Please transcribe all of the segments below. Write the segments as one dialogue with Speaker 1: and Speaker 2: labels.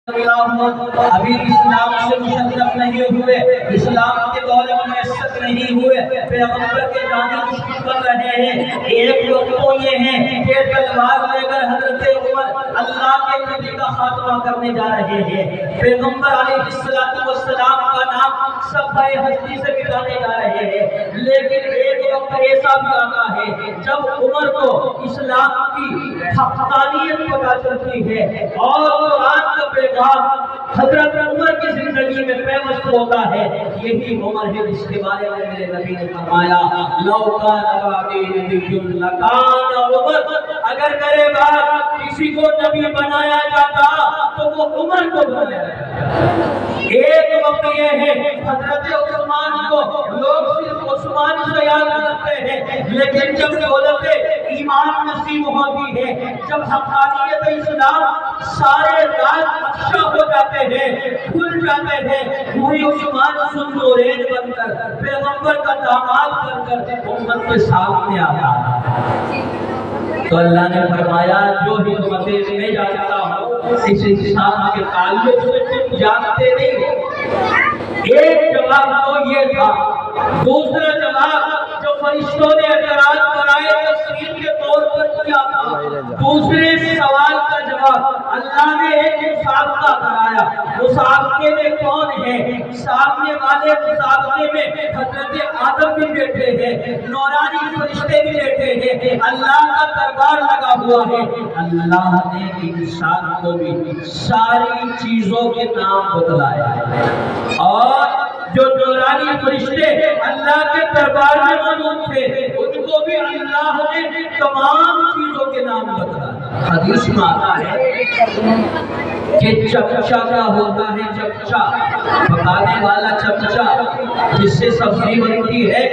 Speaker 1: ابھی اسلام سے مشرف نہیں ہوئے، اسلام کے دور میں میسر نہیں ہوئے، پیغمبر کے جانی دشمن بن رہے ہیں۔ ایک وقت تو یہ ہے کہ تلوار لے کر حضرت عمر اللہ کے نبی کا خاتمہ کرنے جا رہے ہیں۔ پیغمبر علیہ السلام کا نام صفحہ ہستی سے مٹانے جا رہے ہیں، لیکن ایک وقت ایسا بھی آتا ہے جب عمر کو اسلام کی حقانیت پتہ چلتی ہے اور قرآن کا پیغام حضرت عمر کی زندگی میں پیوست ہوتا ہے۔ یہی عمر ہے جس کے بارے میں میرے نبی نے فرمایا لو کان بعدی نبی لکان عمر، اگر میرے بعد کسی کو نبی بنایا جاتا تو وہ عمر کو بنایا جاتا۔ ایک وقت یہ ہے حضرت عثمان کو لوگ صرف عثمان سے یاد کرتے ہیں، لیکن جب دولت ایمان نصیب ہوتی ہے، جب حقانیت اسلام سارے راز افشا ہو جاتے ہیں، کھل جاتے ہیں، وہی عثمان ذوالنورین بن کر پیغمبر کا داماد بن کر امت کے سامنے آتا ہے۔ تو اللہ نے فرمایا جو حکمتیں میں جانتا ہوں اس انسان کے تعلق سے تم جانتے نہیں ہو۔ ایک جواب تو یہ تھا۔ دوسرا جواب جو فرشتوں نے اعتراض کرائے تفسیر کے طور پر کیا تھا، دوسرے سوال کا جواب اللہ نے ایک مسابقہ کرایا۔ مسابقے میں کون ہے؟ سامنے والے مسابقے میں حضرت آدم بھی بیٹھے ہیں، نورانی فرشتے بھی بیٹھے ہیں، اللہ کا دربار لگا ہوا ہے۔ اللہ نے انسان کو بھی ساری چیزوں کے نام بتلایا ہے، اور جو نورانی فرشتے اللہ کے دربار میں موجود تھے ان کو بھی اللہ نے تمام چیزوں کے نام بتلائے۔ حدیث میں آتا ہے کہ چمچا کا ہوتا ہے، چمچا پکانے والا چمچا جس سے سبزی بنتی ہے،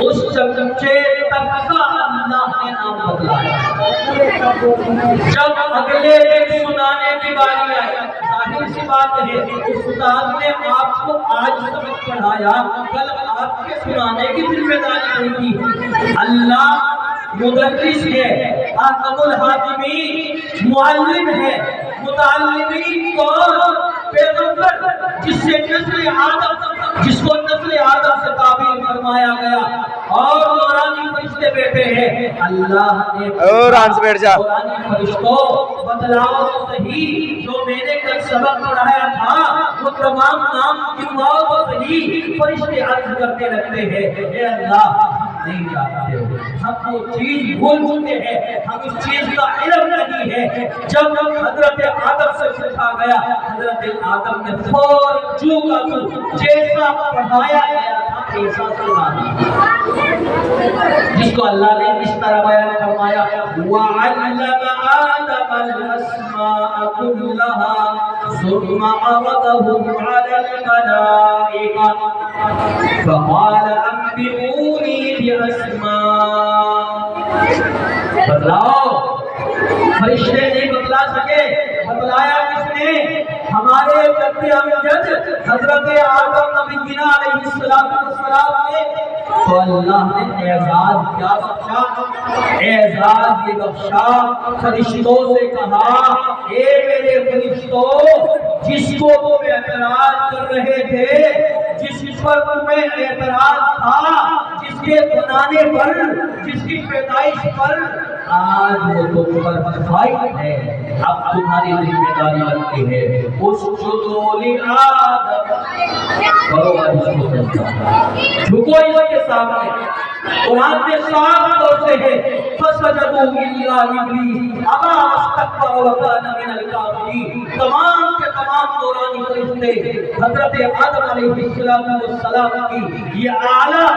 Speaker 1: اس چمچے تک کا اللہ نے نام بتلایا۔ جب اگلے دن سنانے کی باری آئی، ظاہر سی بات ہے استاد نے آپ کو آج سبق پڑھایا، کل آپ کے سنانے کی ذمہ داری نہیں تھی۔ اللہ مدرس ہے، حاکم الحاکمین، معلم ہے، متعلمین کون؟ پیغمبر جس سے جس کو نسل آدم سے تعبیر فرمایا گیا، اور نورانی فرشتے بیٹھے ہیں۔ اللہ نے نورانی فرشتوں بتلاؤ تو صحیح، جو میں نے کل سبق پڑھایا تھا وہ تمام نام گنواؤ تو صحیح۔ فرشتے عرض کرتے رہتے ہیں اے اللہ نہیں جانتے، ہم وہ چیز بھول چکے ہیں، ہم اس چیز کا علم نہیں ہے۔ جب حضرت آدم سے پوچھا گیا، حضرت آدم نے فوراً جو کا جیسا پڑھایا گیا تھا ایسا سنا دیا، جس کو اللہ نے اس طرح بیان فرمایا وَعَلَّمَ آدَمَ الْأَسْمَاءَ كُلَّهَا ثُمَّ عَرَضَهُمْ عَلَى الْمَلَائِكَةِ فَقَالَ أَنبِئُونِي بِأَسْمَاءِ۔ بتلاؤ، فرشتے نہیں بتلا سکے، بتلایا کس نے؟ ہمارے جد امجد حضرت آدم نبی علیہ السلام نے۔ تو اللہ نے اعزاز کیا بخشا؟ اعزاز یہ بخشا، فرشتوں سے کہا اے میرے فرشتوں، جس کو تم اعتراض کر رہے تھے، جس پر تمہیں اعتراض تھا، جس کے بنانے پر، جس کی پیدائش پر آج وہ تم پر فائد ہے، اب تمہاری ذمہ داری بنتی ہے اسجدوا لآدم، کرو اس کو سجدہ، جھکو اس کے سامنے۔ قرآن میں صاف طور سے ہے فسجدوا الا ابلیس ابا واستکبر وکان من الکافرین۔ تمام کے تمام نورانی فرشتے حضرت آدم علیہ السلام کی یہ اعلیٰ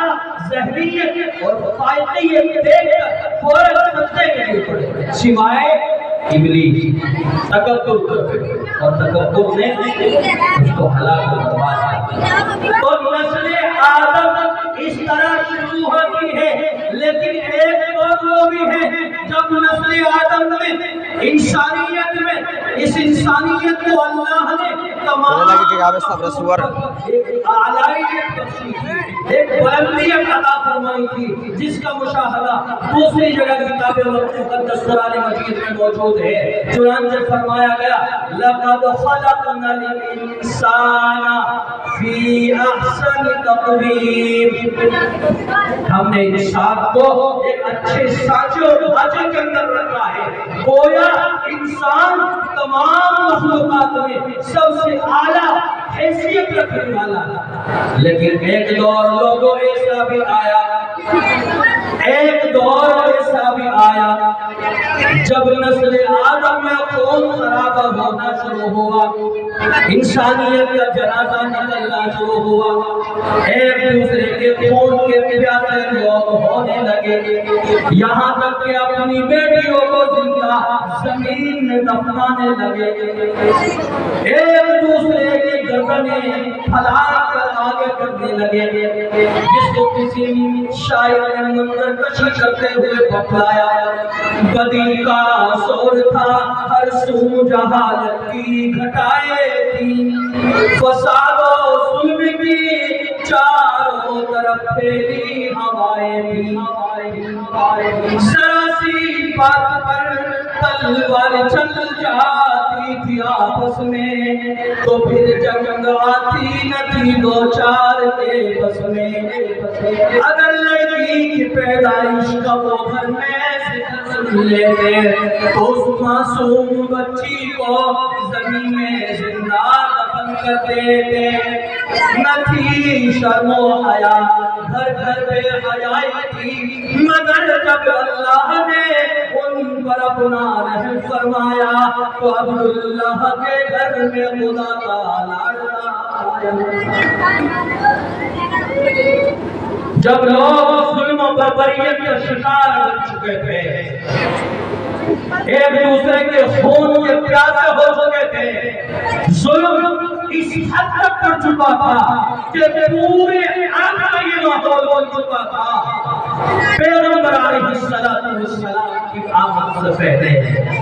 Speaker 1: ذہنیت اور فائدیت دیکھ کر فوراً سجدے کے لیے پڑے، سوائے ابلیس تکبر کرتے، اور تکبر نے اس کو ہلاک و برباد کیا۔ تو نسل آدم اس طرح شروع ہوتی ہے، لیکن ایک اور وہ بھی ہے جب نسل آدم میں انسانیت میں اس انسانیت کو اللہ نے ایک اعلیٰ ایک بلندی عطا فرمائی تھی جس کا مشاہدہ دوسری جگہ کتاب مقدس قرآن مجید میں موجود ہے۔ چنانچہ فرمایا گیا لَقَدْ خَلَقْنَا الْإِنسَانَ فِي أَحْسَنِ تَقْوِيمٍ، ہم نے انسان کو ایک اچھے سانچے اور ڈھانچے کے اندر رکھا ہے، گویا انسان تمام مخلوقات میں سب سے اعلیٰ حیثیت رکھنے والا ہے۔ لیکن ایک دور لوگوں ایسا بھی آیا، ایک دور ایسا بھی آیا جب نسل آدم میں خون خرابہ ہونا شروع ہوا، انسانیت کا جنازہ نکلنا شروع ہوا، ایک دوسرے کے خون کے پیاسے لوگ ہونے لگے، یہاں تک کہ اپنی بیٹیوں کو زندہ زمین میں دفنانے لگے، ایک دوسرے کی گردنیں پھیلا کر آگے بڑھنے لگے، جس کو کسی شاعر نے منظر کشی کرتے ہوئے بتلایا، بدی کا سور تھا ہر سو جہالت کی گھٹائے تھی، فساد و ظلم کی چاروں طرف پھیلی ہوائیں تھی، ذرا سی بات پر تلوار چل جاتی تھی آپس میں، تو پھر جنگ آتی نہ تھی دو چار کے بس میں، اگر لڑکی کی پیدائش کا وہ گھر میں لیتے تو اس معصوم بچی کو زمین میں زندہ دفن کر دیتے، نہ تھی شرم و حیا، گھر گھر بے حیائی تھی، مگر جب اللہ نے ان پر اپنا رحم فرمایا تو عبداللہ کے گھر میں خدا کا لاڈلا آیا۔ جب لوگ ظلم و بربریت کے شکار ہو چکے تھے، ایک دوسرے کے خون کے پیاسے ہو چکے تھے، ظلم اس حد تک پڑ چکا تھا کہ پورے عالم میں یہ ماحول بن چکا تھا، پیغمبر علیہ السلام کی آمد سے پہلے